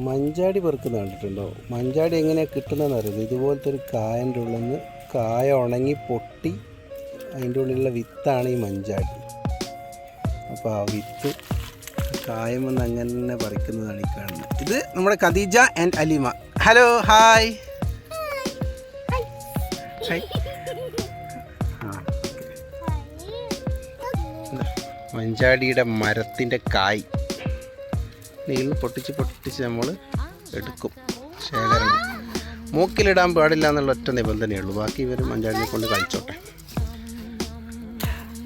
മഞ്ചാടി പെറുക്കുന്ന കണ്ടിട്ടുണ്ടോ? മഞ്ചാടി എങ്ങനെയാണ് കിട്ടുന്നതെന്ന് അറിയുന്നത്? ഇതുപോലത്തെ ഒരു കായൻ്റെ ഉള്ളിൽ നിന്ന് കായ ഉണങ്ങി പൊട്ടി അതിൻ്റെ ഉള്ളിലുള്ള വിത്താണ് ഈ മഞ്ചാടി. അപ്പോൾ ആ വിത്ത് കായമെന്ന് അങ്ങനെ പറിക്കുന്നതാണ് ഈ കാണുന്നത്. ഇത് നമ്മുടെ Khadija and Aleema. Hello, hi. മഞ്ചാടിയുടെ മരത്തിൻ്റെ കായ് നീളിൽ പൊട്ടിച്ച് നമ്മൾ എടുക്കും. ശേഖരണം മൂക്കിലിടാൻ പാടില്ല എന്നുള്ള ഒറ്റ നിബന്ധനയുള്ളൂ. ബാക്കി ഇവർ മഞ്ചാടിനെ കൊണ്ട് കഴിച്ചോട്ടെ.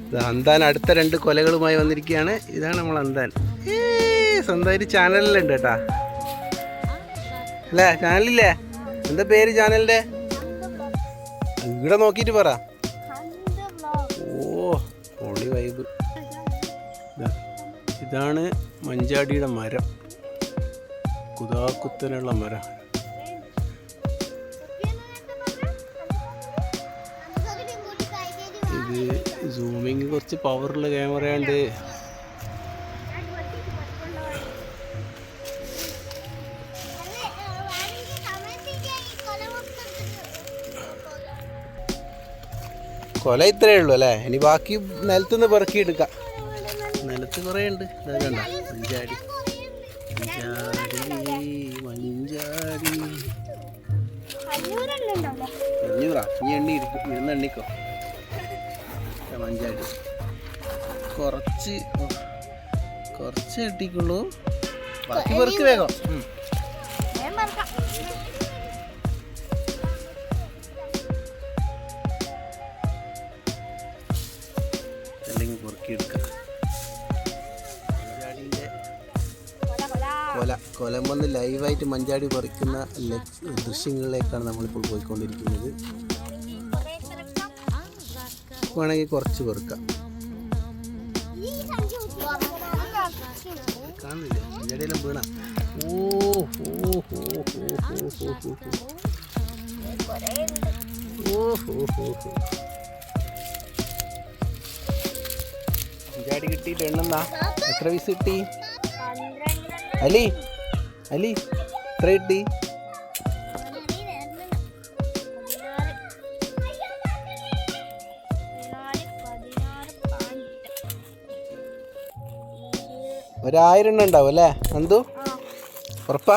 ഇത് അന്താൻ അടുത്ത 2 കൊലകളുമായി വന്നിരിക്കുകയാണ്. ഇതാണ് നമ്മൾ അന്താൻ. സ്വന്തമായിട്ട് ചാനലിലുണ്ട് കേട്ടാ അല്ലേ? ചാനലില്ലേ? എന്താ പേര് ചാനലിൻ്റെ? ഇവിടെ നോക്കിയിട്ട് പറ. ഓ, പൊളി വൈബ്. ഇതാണ് മഞ്ചാടിയുടെ മരം. കുതാക്കുത്തനുള്ള മരം. ഇത് സൂമിങ് കുറച്ച് പവറുള്ള ക്യാമറയുണ്ട്. കൊല ഇത്രയേ ഉള്ളൂ അല്ലേ? ഇനി ബാക്കി നിലത്തുനിന്ന് പെറുക്കിയെടുക്കാം. നിലത്ത് കുറേ ഉണ്ട്. ഇതാ കണ്ട മഞ്ചാടി, മഞ്ചാടി, മഞ്ചാടി. 500 ഇനി എണ്ണി ഇരിക്കും. ഇരുന്ന് എണ്ണിക്കോ. മഞ്ചാടി കുറച്ച് കിട്ടിക്കുള്ളൂ. ബാക്കി പെറുക്ക് വേഗം. അല്ലെങ്കിൽ പെറുക്കിയെടുക്കാം. കൊലമ്പന്ന് ലൈവായിട്ട് മഞ്ചാടി പറിക്കുന്ന ദൃശ്യങ്ങളിലേക്കാണ് നമ്മളിപ്പോൾ പോയിക്കൊണ്ടിരിക്കുന്നത്. വേണമെങ്കിൽ കുറച്ച് പെറുക്കാം. കാണുന്നില്ല മഞ്ചാടിയെല്ലാം വീണ. മഞ്ചാടി കിട്ടിയിട്ട് എണ്ണെന്നാ? എത്ര പീസ് കിട്ടി? അലി എത്ര കിട്ടി? 1000 എണ്ണം ഉണ്ടാവും അല്ലേ? എന്തു ഉറപ്പാ?